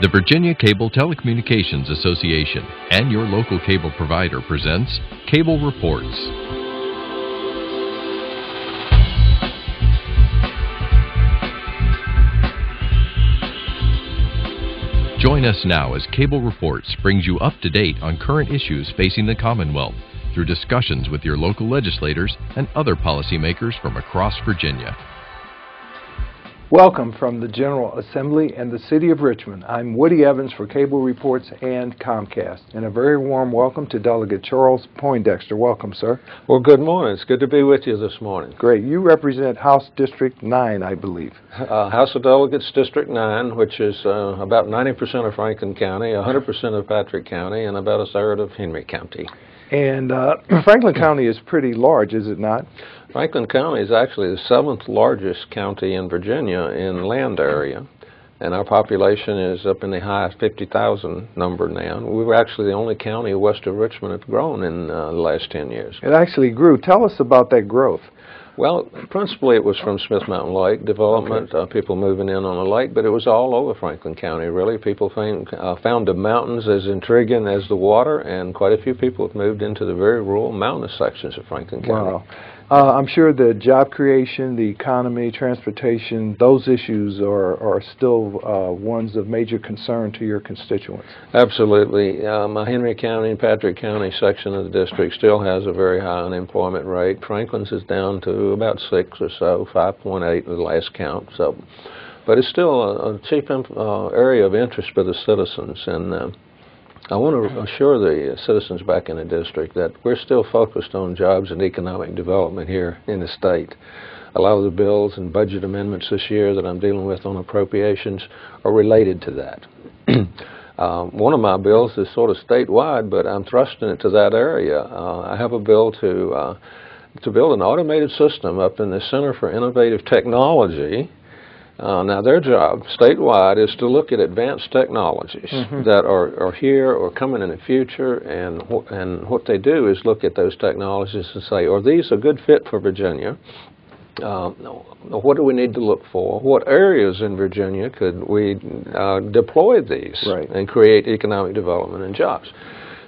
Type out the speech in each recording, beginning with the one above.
The Virginia Cable Telecommunications Association and your local cable provider presents Cable Reports. Join us now as Cable Reports brings you up to date on current issues facing the Commonwealth through discussions with your local legislators and other policymakers from across Virginia. Welcome from the General Assembly and the City of Richmond. I'm Woody Evans for Cable Reports and Comcast. And a very warm welcome to Delegate Charles Poindexter. Welcome, sir. Well, good morning. It's good to be with you this morning. Great. You represent House District 9, I believe. House of Delegates District 9, which is about 90% of Franklin County, 100% of Patrick County, and about a third of Henry County. And Franklin County is pretty large, is it not? Franklin County is actually the 7th largest county in Virginia in land area, and our population is up in the high 50,000 number now. We were actually the only county west of Richmond that's grown in the last 10 years. It actually grew. Tell us about that growth. Well, principally it was from Smith Mountain Lake development, people moving in on the lake, but it was all over Franklin County, really. People found the mountains as intriguing as the water, and quite a few people have moved into the very rural mountainous sections of Franklin County. Wow. I'm sure the job creation, the economy, transportation, those issues are still ones of major concern to your constituents. Absolutely. My Henry County and Patrick County section of the district still has a very high unemployment rate. Franklin's is down to about 6 or so, 5.8 at the last count. So, but it's still a chief area of interest for the citizens, and I want to assure the citizens back in the district that we're still focused on jobs and economic development here in the state. A lot of the bills and budget amendments this year that I'm dealing with on appropriations are related to that. One of my bills is sort of statewide, but I'm thrusting it to that area. I have a bill to build an automated system up in the Center for Innovative Technology. Now, their job statewide is to look at advanced technologies that are here or coming in the future, and what they do is look at those technologies and say, are these a good fit for Virginia? What do we need to look for? What areas in Virginia could we deploy these and create economic development and jobs?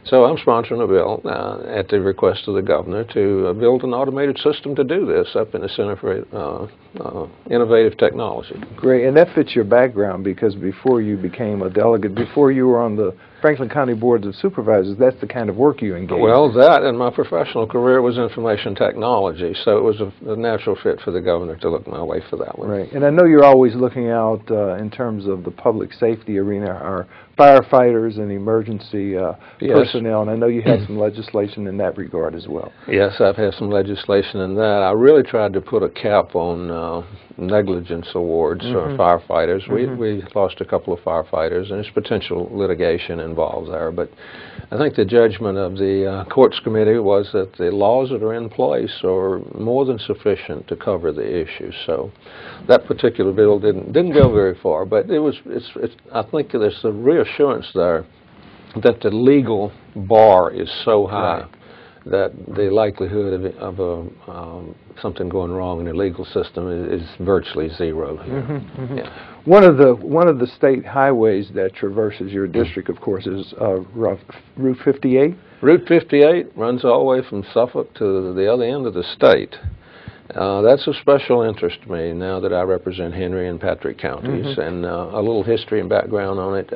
So I'm sponsoring a bill at the request of the governor to build an automated system to do this up in the Center for Innovative Technology. Great, and that fits your background because before you became a delegate, before you were on the Franklin County Boards of Supervisors, that's the kind of work you engaged in. Well, that and my professional career was information technology, so it was a natural fit for the governor to look my way for that one. Right, and I know you're always looking out in terms of the public safety arena, our firefighters and emergency personnel, and I know you have some legislation in that regard as well. Yes, I've had some legislation in that. I really tried to put a cap on negligence awards for firefighters. We lost a couple of firefighters, and there's potential litigation involved there, but I think the judgment of the courts committee was that the laws that are in place are more than sufficient to cover the issue. So that particular bill didn't go very far, but I think there's a reassurance there that the legal bar is so high that the likelihood of something going wrong in the legal system is virtually zero here. Yeah. One of the state highways that traverses your district, of course, is Route 58. Route 58 runs all the way from Suffolk to the other end of the state. That's of special interest to me now that I represent Henry and Patrick counties, and a little history and background on it.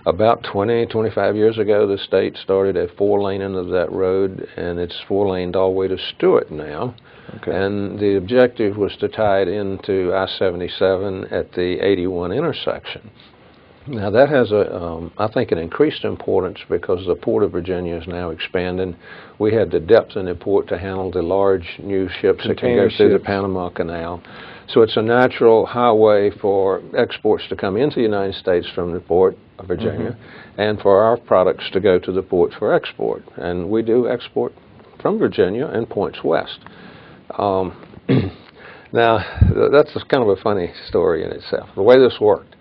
About 25 years ago, the state started a 4-laning of that road, and it's 4-laned all the way to Stewart now. And the objective was to tie it into I-77 at the 81 intersection. Now that has I think, an increased importance because the Port of Virginia is now expanding. We had the depth in the port to handle the large new ships that can go through the Panama Canal. So it's a natural highway for exports to come into the United States from the Port of Virginia and for our products to go to the port for export. And we do export from Virginia and points west. Now, that's kind of a funny story in itself. The way this worked,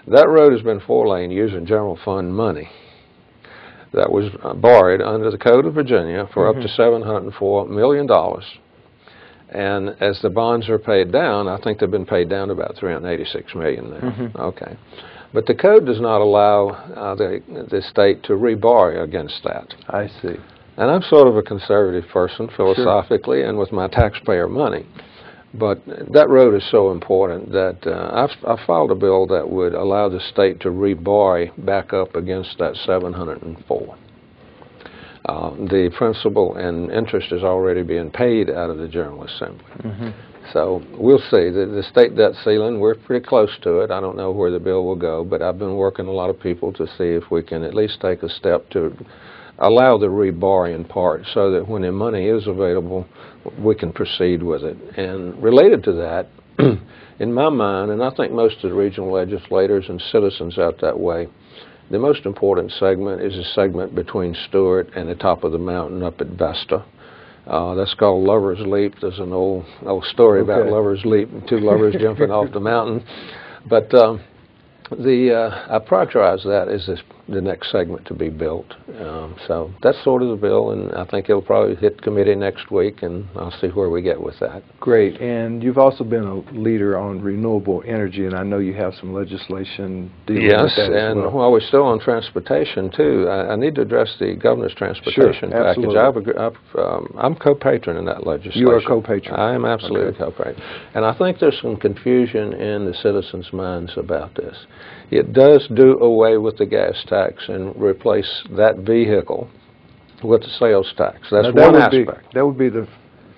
that road has been 4-lane using general fund money that was borrowed under the Code of Virginia for up to $704 million. And as the bonds are paid down, I think they've been paid down to about $386 million now. Okay. But the code does not allow the state to rebar against that. I see. And I'm sort of a conservative person philosophically, and with my taxpayer money. But that road is so important that I've filed a bill that would allow the state to rebar back up against that 704. The principal and interest is already being paid out of the General Assembly. Mm-hmm. So we'll see. The state debt ceiling, we're pretty close to it. I don't know where the bill will go, but I've been working a lot of people to see if we can at least take a step to allow the rebar in part so that when the money is available, we can proceed with it. And related to that, in my mind, and I think most of the regional legislators and citizens out that way, the most important segment is a segment between Stewart and the top of the mountain up at Vesta. That's called Lover's Leap. There's an old story about Lover's Leap, two lovers jumping off the mountain. But I prioritize that as the next segment to be built. So that's sort of the bill, and I think it'll probably hit committee next week, and I'll see where we get with that. Great. And you've also been a leader on renewable energy, and I know you have some legislation dealing with that as well. Yes, and while we're still on transportation, too, I need to address the governor's transportation package. I'm co-patron in that legislation. You are co-patron. I am absolutely co-patron. And I think there's some confusion in the citizens' minds about this. It does do away with the gas tax and replace that vehicle with the sales tax. That's one aspect. That would be the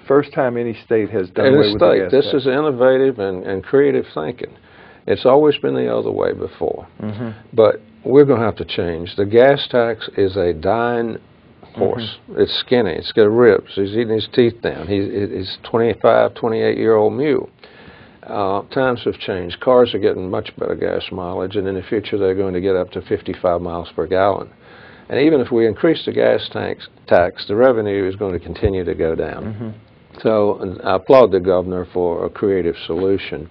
first time any state has done away with the gas tax. This is innovative and creative thinking. It's always been the other way before. Mm-hmm. But we're going to have to change. The gas tax is a dying horse. Mm-hmm. It's skinny. It's got ribs. He's eating his teeth down. He's 25, 28-year-old mule. Times have changed. Cars are getting much better gas mileage, and in the future they're going to get up to 55 miles per gallon. And even if we increase the gas tax, the revenue is going to continue to go down. Mm-hmm. So I applaud the governor for a creative solution.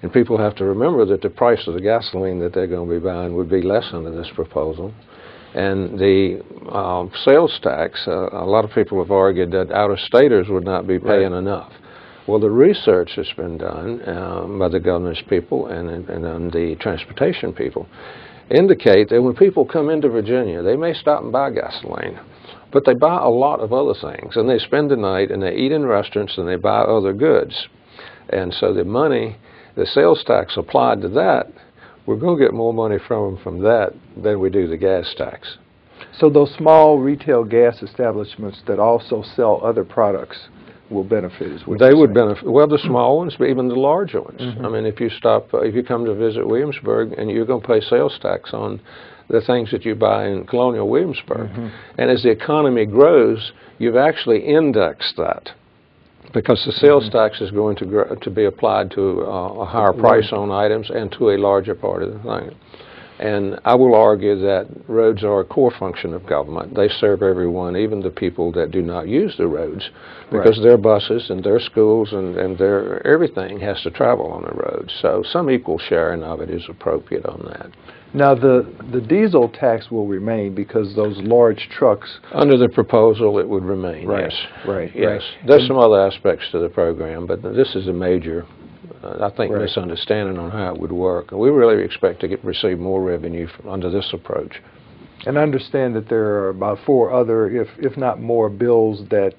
And people have to remember that the price of the gasoline that they're going to be buying would be less under this proposal. And the sales tax, a lot of people have argued that out-of-staters would not be paying enough. Well, the research that's been done by the governor's people and the transportation people indicate that when people come into Virginia, they may stop and buy gasoline, but they buy a lot of other things, and they spend the night, and they eat in restaurants, and they buy other goods. And so the money, the sales tax applied to that, we're going to get more money from that than we do the gas tax. So those small retail gas establishments that also sell other products will benefit as well. They would benefit. Well, the small ones, but even the larger ones. Mm-hmm. I mean, if you come to visit Williamsburg, and you're going to pay sales tax on the things that you buy in colonial Williamsburg, and as the economy grows, you've actually indexed that because the sales tax is going to be applied to a higher price on items and to a larger part of the thing. And I will argue that roads are a core function of government. They serve everyone, even the people that do not use the roads, because their buses and their schools and their everything has to travel on the roads. So some equal sharing of it is appropriate on that. Now, the diesel tax will remain because those large trucks... Under the proposal, it would remain, yes. Yes. There's some other aspects to the program, but this is a major... I think misunderstanding on how it would work. And we really expect to receive more revenue under this approach. And I understand that there are about 4 other, if not more, bills that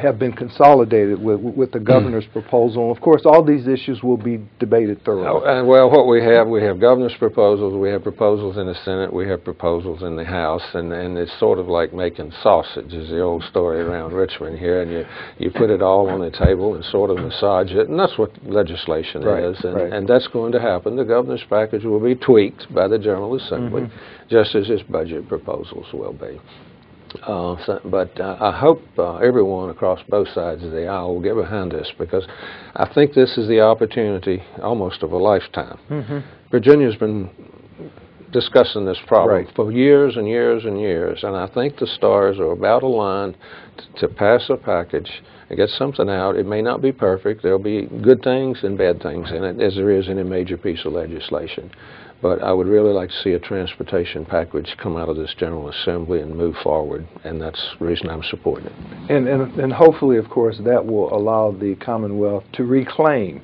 have been consolidated with the governor's proposal. And of course, all these issues will be debated thoroughly. Well, what we have governor's proposals, we have proposals in the Senate, we have proposals in the House, and it's sort of like making sausage, is the old story around Richmond here, and you put it all on the table and sort of massage it, and that's what legislation is, and that's going to happen. The governor's package will be tweaked by the General Assembly, just as his budget proposals will be. But I hope everyone across both sides of the aisle will get behind this, because I think this is the opportunity almost of a lifetime. Virginia's been discussing this problem for years and years and years, and I think the stars are about aligned to pass a package and get something out. It may not be perfect. There'll be good things and bad things in it, as there is in a major piece of legislation. But I would really like to see a transportation package come out of this General Assembly and move forward, and that's the reason I'm supporting it. And hopefully, of course, that will allow the Commonwealth to reclaim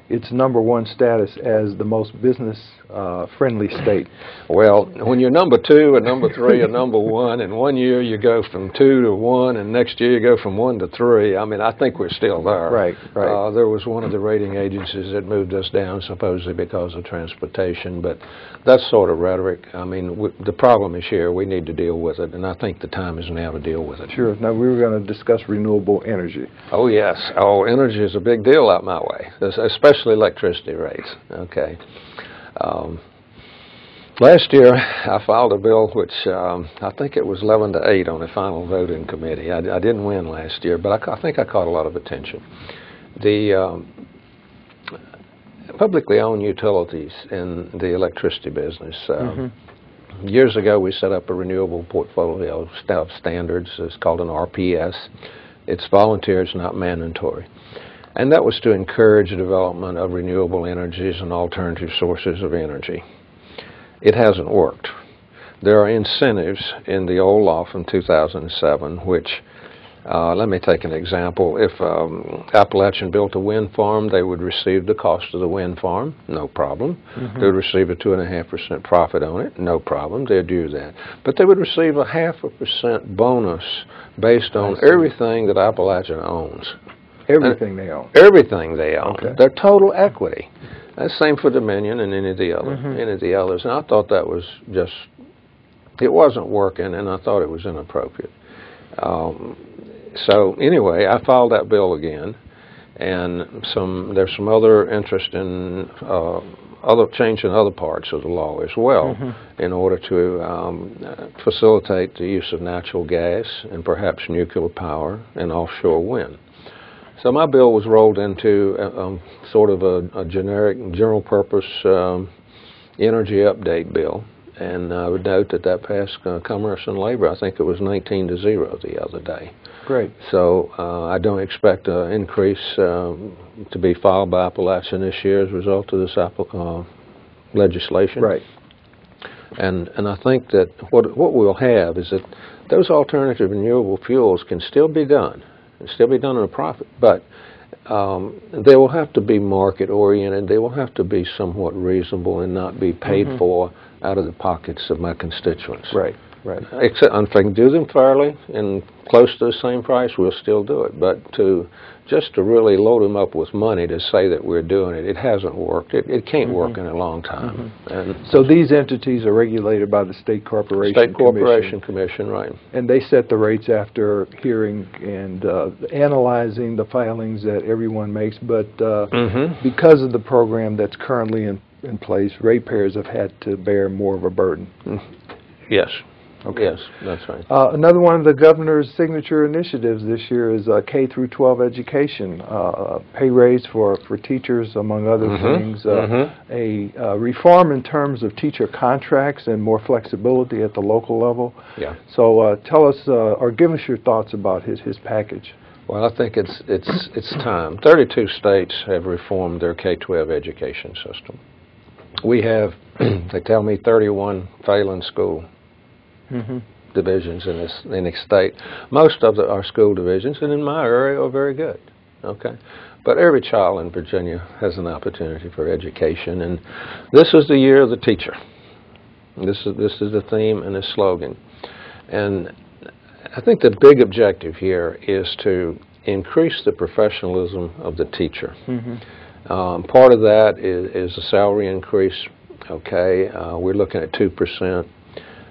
its #1 status as the most business-friendly state? Well, when you're #2 and #3 and #1, and one year you go from 2 to 1, and next year you go from 1 to 3, I mean, I think we're still there. Right, right. There was one of the rating agencies that moved us down supposedly because of transportation, but that's sort of rhetoric. I mean, the problem is here. We need to deal with it, and I think the time is now to deal with it. Sure. Now, we were going to discuss renewable energy. Oh, yes. Oh, energy is a big deal out my way, especially electricity rates. Okay. Last year, I filed a bill which I think it was 11 to 8 on the final vote in committee. I didn't win last year, but I think I caught a lot of attention. The publicly owned utilities in the electricity business. Years ago, we set up a renewable portfolio of standards. It's called an RPS. It's voluntary, it's not mandatory. And that was to encourage the development of renewable energies and alternative sources of energy. It hasn't worked. There are incentives in the old law from 2007 which, let me take an example. If Appalachian built a wind farm, they would receive the cost of the wind farm, no problem. They would receive a 2.5% profit on it, no problem. They'd do that. But they would receive a 0.5% bonus based on everything that Appalachian owns. Everything they own. Everything they own. Okay. Their total equity. That's the same for Dominion and any of the others. And I thought that was just, it wasn't working, and I thought it was inappropriate. So anyway, I filed that bill again, and there's some other interest in changing other parts of the law as well in order to facilitate the use of natural gas and perhaps nuclear power and offshore wind. So my bill was rolled into sort of a generic, general-purpose energy update bill, and I would note that passed Commerce and Labor. I think it was 19-0 the other day. Great. So I don't expect an increase to be filed by Appalachian this year as a result of this legislation. Right. And I think that what we'll have is that those alternative renewable fuels can still be done. It'll still be done at a profit, but they will have to be market-oriented. They will have to be somewhat reasonable and not be paid for out of the pockets of my constituents. Right, right. Except if I can do them fairly and close to the same price, we'll still do it. But just to really load them up with money to say that we're doing it, it hasn't worked. It can't work in a long time. And so these entities are regulated by the State Corporation Commission, right. And they set the rates after hearing and analyzing the filings that everyone makes. But because of the program that's currently in place, ratepayers have had to bear more of a burden. Yes. Okay. Yes, that's right. Another one of the governor's signature initiatives this year is K through 12 education, pay raise for teachers, among other things, a reform in terms of teacher contracts and more flexibility at the local level. Yeah. So tell us or give us your thoughts about his package. Well, I think it's time. 32 states have reformed their K-12 education system. We have, they tell me, 31 failing school divisions in this state. Most of our school divisions, and in my area, are very good. Okay, but every child in Virginia has an opportunity for education, and this is the year of the teacher. This is the theme and the slogan, and I think the big objective here is to increase the professionalism of the teacher. Part of that is a salary increase. Okay, we're looking at 2%.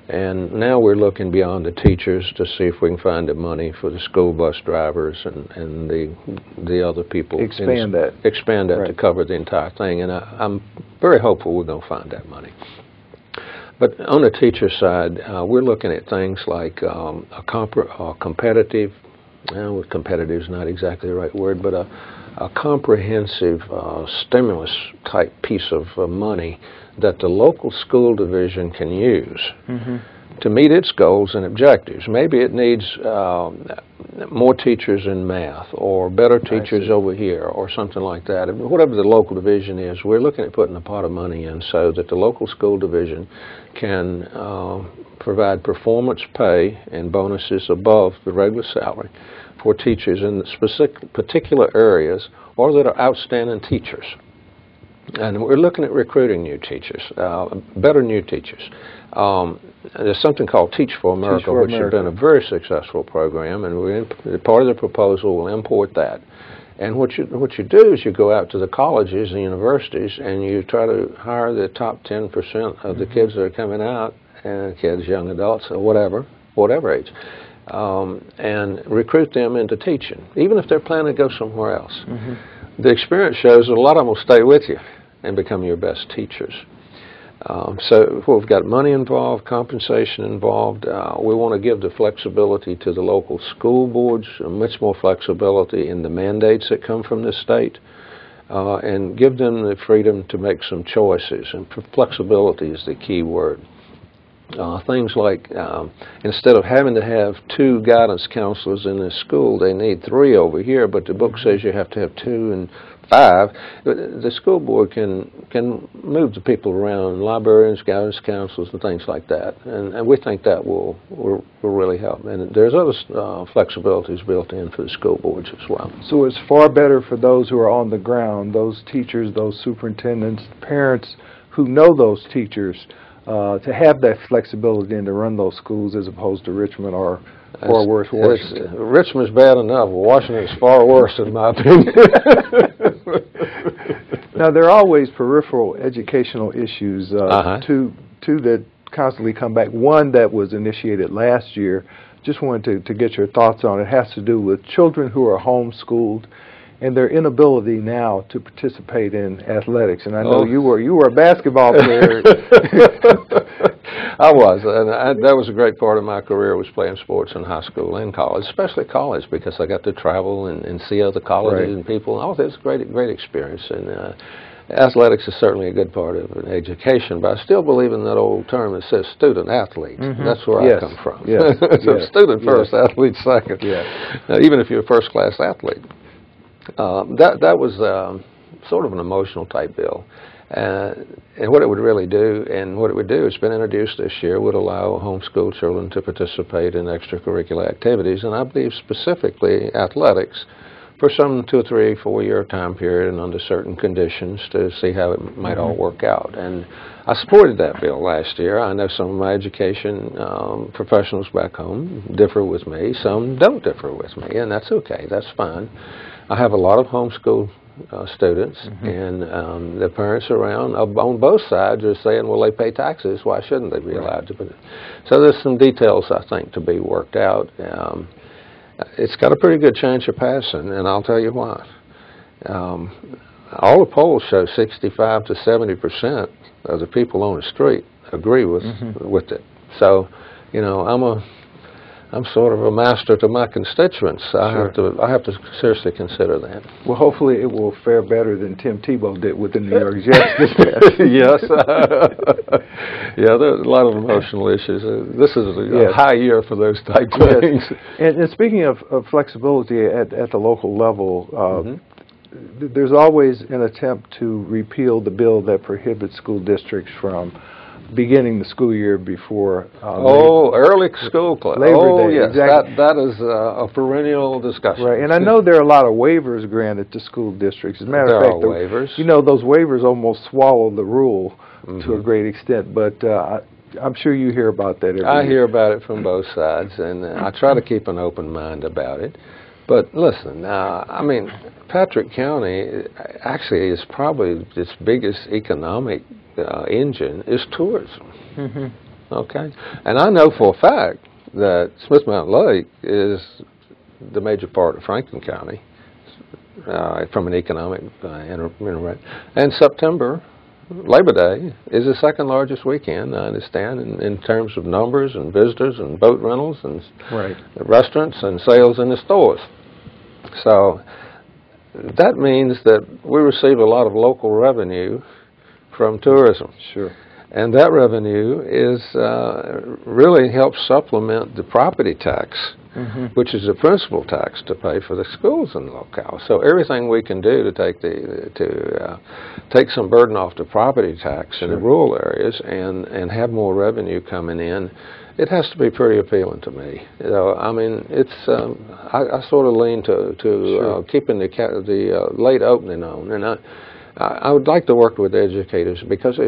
And now we're looking beyond the teachers to see if we can find the money for the school bus drivers and the other people. Expand that right. To cover the entire thing. And I'm very hopeful we're going to find that money. But on the teacher side, we're looking at things like a competitive, well, competitive is not exactly the right word, but a comprehensive stimulus-type piece of money that the local school division can use to meet its goals and objectives. Maybe it needs more teachers in math or better teachers over here or something like that. Whatever the local division is, we're looking at putting a pot of money in so that the local school division can provide performance pay and bonuses above the regular salary for teachers in specific particular areas or that are outstanding teachers. And we're looking at recruiting new teachers, better new teachers. There's something called Teach for America, which has been a very successful program, and part of the proposal will import that. And what you do is you go out to the colleges and universities, and you try to hire the top 10% of the kids that are coming out, and kids, young adults, or whatever age, and recruit them into teaching, even if they're planning to go somewhere else. The experience shows that a lot of them will stay with you and become your best teachers. So we've got money involved, compensation involved. We want to give the flexibility to the local school boards, much more flexibility in the mandates that come from the state, and give them the freedom to make some choices. And flexibility is the key word. Things like instead of having to have 2 guidance counselors in this school, they need 3 over here, but the book says you have to have 2 and 5. The school board can move the people around, librarians, guidance counselors, and things like that, and we think that will really help. And there's other flexibilities built in for the school boards as well. So it's far better for those who are on the ground, those teachers, those superintendents, parents who know those teachers, to have that flexibility and to run those schools as opposed to Richmond or worse, Washington. Richmond's bad enough. Washington's far worse, in my opinion. Now, there are always peripheral educational issues, two that constantly come back. One that was initiated last year, just wanted to get your thoughts on it, has to do with children who are homeschooled and their inability now to participate in athletics. And I know you were a basketball player. I was, and that was a great part of my career, was playing sports in high school and college, especially college, because I got to travel and see other colleges and people. It was a great experience. And athletics is certainly a good part of an education, but I still believe in that old term that says student athlete. That's where I come from. So student first, athlete second. Even if you're a first-class athlete. That was sort of an emotional type bill, and what it would really do, it's been introduced this year, would allow homeschool children to participate in extracurricular activities, and I believe specifically athletics, for some 2 or 3, 4 year time period and under certain conditions to see how it might all work out. And I supported that bill last year. I know some of my education professionals back home differ with me. Some don't differ with me, and that's okay. That's fine. I have a lot of homeschool students, and the parents around on both sides are saying, well, they pay taxes. Why shouldn't they be allowed to? So there's some details, I think, to be worked out. It's got a pretty good chance of passing, and I'll tell you why. All the polls show 65 to 70% of the people on the street agree with it. So, you know, I'm sort of a master to my constituents. I have to seriously consider that. Well, hopefully it will fare better than Tim Tebow did with the New York Jets this past. Yes. Yeah, there's a lot of emotional issues. This is a high year for those type things. And speaking of flexibility at the local level, there's always an attempt to repeal the bill that prohibits school districts from beginning the school year before early school class. Labor Day. Yes, exactly. that is a perennial discussion. Right, and I know there are a lot of waivers granted to school districts. As a matter of fact, waivers. You know, those waivers almost swallow the rule to a great extent, but I'm sure you hear about that every year. I hear about it from both sides, and I try to keep an open mind about it. But listen, I mean, Patrick County actually is probably its biggest economic engine is tourism. Okay, and I know for a fact that Smith Mountain Lake is the major part of Franklin County from an economic and September, Labor Day, is the second largest weekend, I understand, in terms of numbers and visitors and boat rentals and restaurants and sales in the stores. So that means that we receive a lot of local revenue from tourism. Sure. And that revenue is really helps supplement the property tax, which is the principal tax to pay for the schools in the locale. So everything we can do to take some burden off the property tax in the rural areas and have more revenue coming in, it has to be pretty appealing to me. You know, I mean, it's I sort of lean to keeping the late opening on, I would like to work with educators because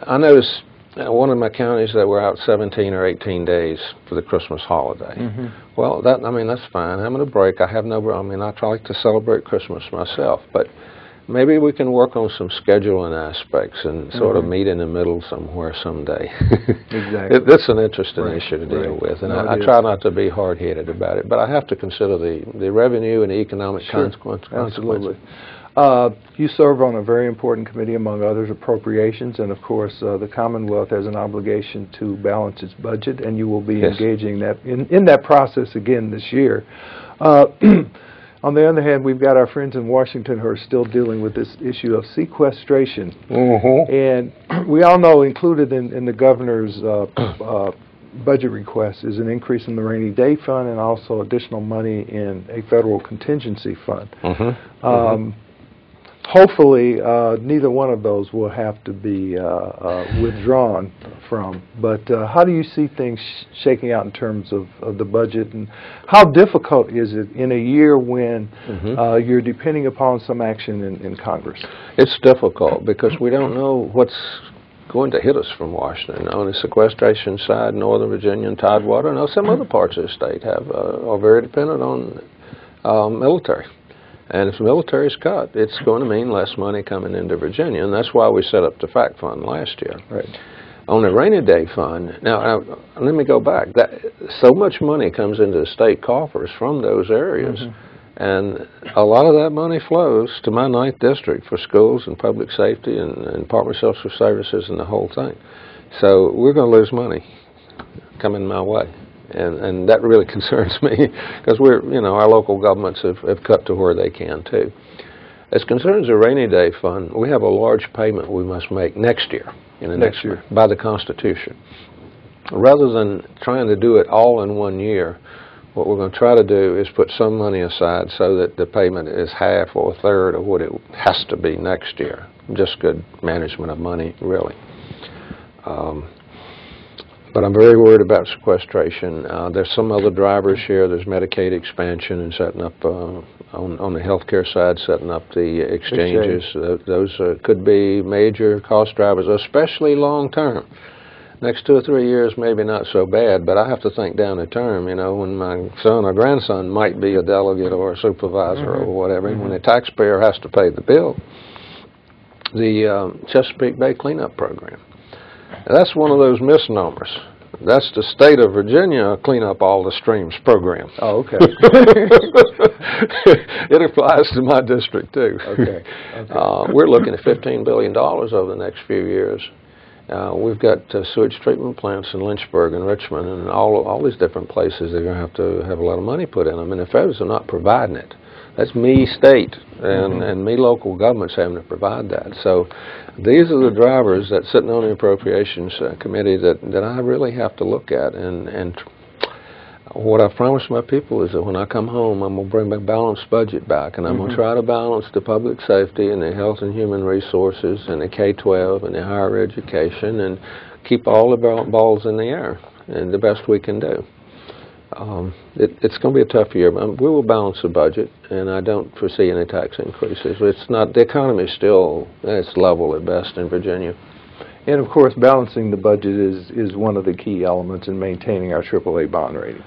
I noticed one of my counties that we're out 17 or 18 days for the Christmas holiday. Well, that's fine. Having a break, I have no, I try to celebrate Christmas myself, but maybe we can work on some scheduling aspects and sort of meet in the middle somewhere someday. Exactly. That's an interesting issue to deal with, and I try not to be hard-headed about it, but I have to consider the revenue and the economic consequences. Absolutely. You serve on a very important committee, among others, appropriations, and of course the Commonwealth has an obligation to balance its budget, and you will be engaging in that process again this year. On the other hand, we've got our friends in Washington who are still dealing with this issue of sequestration. And we all know included in the governor's budget request is an increase in the rainy day fund and also additional money in a federal contingency fund. Hopefully, neither one of those will have to be withdrawn from. But how do you see things shaking out in terms of the budget, and how difficult is it in a year when you're depending upon some action in Congress? It's difficult because we don't know what's going to hit us from Washington. On the sequestration side, Northern Virginia and Tidewater, and some other parts of the state are very dependent on military. And if the military's cut, it's going to mean less money coming into Virginia, and that's why we set up the FACT Fund last year. On the rainy day fund, now let me go back. So much money comes into the state coffers from those areas, and a lot of that money flows to my 9th district for schools and public safety and Department of Social Services and the whole thing. So we're going to lose money coming my way. And that really concerns me because our local governments have cut to where they can too. As concerns the rainy day fund, we have a large payment we must make next year, next year by the Constitution. Rather than trying to do it all in one year, what we're going to try to do is put some money aside so that the payment is half or a third of what it has to be next year. Just good management of money, really. But I'm very worried about sequestration. There's some other drivers here. There's Medicaid expansion and setting up, on the healthcare side, setting up the exchanges. Those could be major cost drivers, especially long term. Next 2 or 3 years, maybe not so bad, but I have to think down the term, when my son or grandson might be a delegate or a supervisor or whatever, when the taxpayer has to pay the bill. The Chesapeake Bay Cleanup Program. That's one of those misnomers. That's the state of Virginia Clean Up All the Streams program. Oh, okay. It applies to my district, too. Okay. We're looking at $15 billion over the next few years. We've got sewage treatment plants in Lynchburg and Richmond and all these different places. They're going to have a lot of money put in them. And the feds are not providing it. That's me state and me local governments having to provide that. So these are the drivers that sitting on the appropriations committee that I really have to look at. And what I've promised my people is that when I come home, I'm going to bring my balanced budget back, and I'm going to try to balance the public safety and the health and human resources and the K-12 and the higher education and keep all the balls in the air and the best we can do. It's going to be a tough year. We will balance the budget, and I don't foresee any tax increases. The economy is still it's level at best in Virginia. And of course, balancing the budget is one of the key elements in maintaining our AAA bond rating.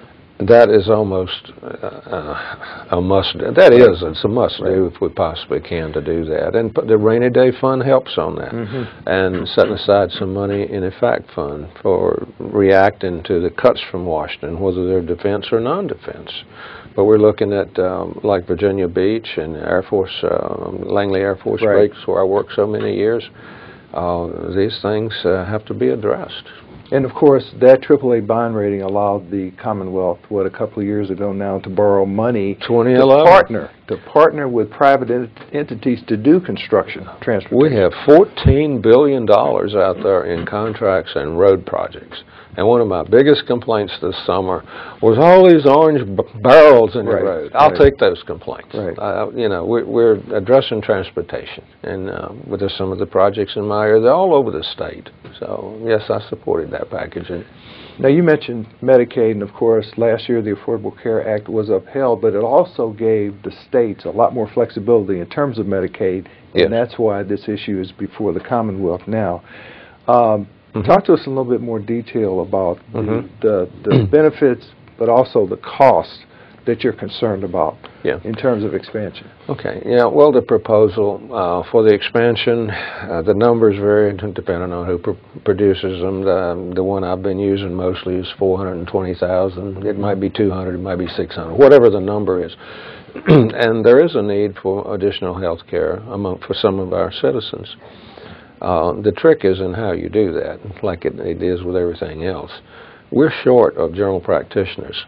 That is almost a must. It's a must do if we possibly can to do that. And the rainy day fund helps on that. And setting aside some money in a FACT fund for reacting to the cuts from Washington, whether they're defense or non-defense. But we're looking at like Virginia Beach and Air Force, Langley Air Force Base, where I worked so many years. These things have to be addressed. And of course, that AAA bond rating allowed the Commonwealth, a couple of years ago now, to borrow money to partner with private entities to do construction, transportation. We have $14 billion out there in contracts and road projects. And one of my biggest complaints this summer was all these orange barrels in the road. I'll take those complaints. We're addressing transportation, and with some of the projects in my area, they're all over the state. So yes, I supported that package. Now you mentioned Medicaid, and of course, last year the Affordable Care Act was upheld, but it also gave the state states a lot more flexibility in terms of Medicaid, Yes. and that's why this issue is before the Commonwealth now. Talk to us in a little bit more detail about the benefits, but also the cost that you're concerned about in terms of expansion. Okay. Yeah. Well, the proposal for the expansion, the numbers vary depending on who produces them. The one I've been using mostly is 420,000. It might be 200. It might be 600. Whatever the number is, and there is a need for additional health care for some of our citizens. The trick is in how you do that, like it is with everything else. We're short of general practitioners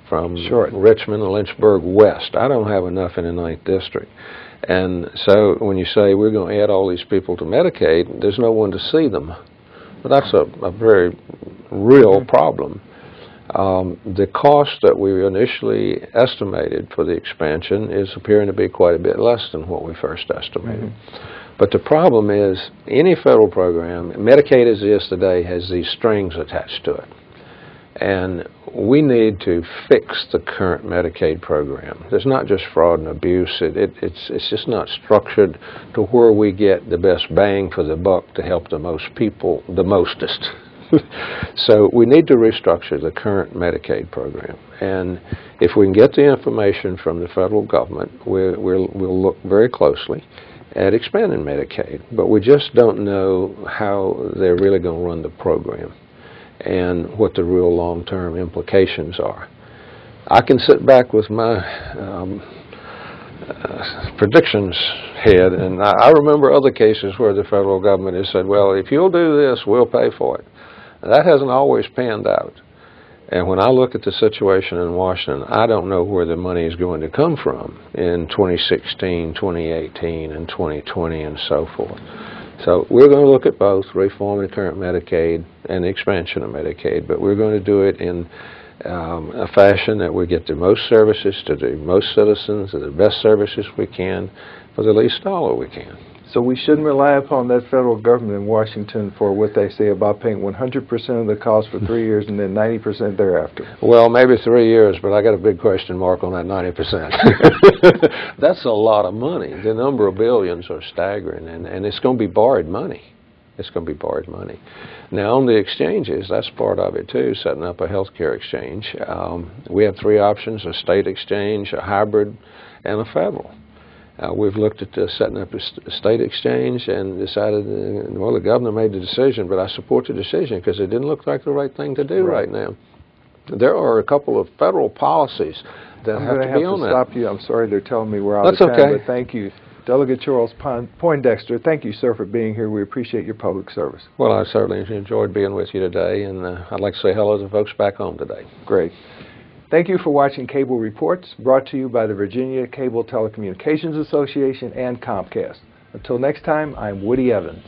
from Richmond and Lynchburg west. I don't have enough in the 9th District. And so when you say we're going to add all these people to Medicaid, there's no one to see them. But that's a very real problem. The cost that we initially estimated for the expansion is appearing to be quite a bit less than what we first estimated. But the problem is any federal program, Medicaid as it is today, has these strings attached to it. And we need to fix the current Medicaid program. There's not just fraud and abuse. It's just not structured to where we get the best bang for the buck to help the most people the mostest. So we need to restructure the current Medicaid program. And if we can get the information from the federal government, we'll look very closely at expanding Medicaid. But we just don't know how they're really going to run the program and what the real long-term implications are. I can sit back with my predictions head, and I remember other cases where the federal government has said, well, if you'll do this, we'll pay for it. And that hasn't always panned out. And when I look at the situation in Washington, I don't know where the money is going to come from in 2016, 2018, and 2020, and so forth. So we're going to look at both reforming current Medicaid and the expansion of Medicaid, but we're going to do it in a fashion that we get the most services to the most citizens, the best services we can, for the least dollar we can. So we shouldn't rely upon that federal government in Washington for what they say about paying 100% of the cost for 3 years and then 90% thereafter. Well, maybe 3 years, but I got a big question mark on that 90%. That's a lot of money. The number of billions are staggering, and it's going to be borrowed money. It's going to be borrowed money. Now, on the exchanges, that's part of it, too, setting up a health care exchange. We have 3 options: a state exchange, a hybrid, and a federal. We've looked at setting up a state exchange and decided, well, the governor made the decision, but I support the decision because it didn't look like the right thing to do right now. There are a couple of federal policies that have to be on that. I'm going to have to stop you. I'm sorry they're telling me we're out of time, but thank you. Delegate Charles Poindexter, thank you, sir, for being here. We appreciate your public service. Well, I certainly enjoyed being with you today, and I'd like to say hello to the folks back home today. Great. Thank you for watching Cable Reports, brought to you by the Virginia Cable Telecommunications Association and Comcast. Until next time, I'm Woody Evans.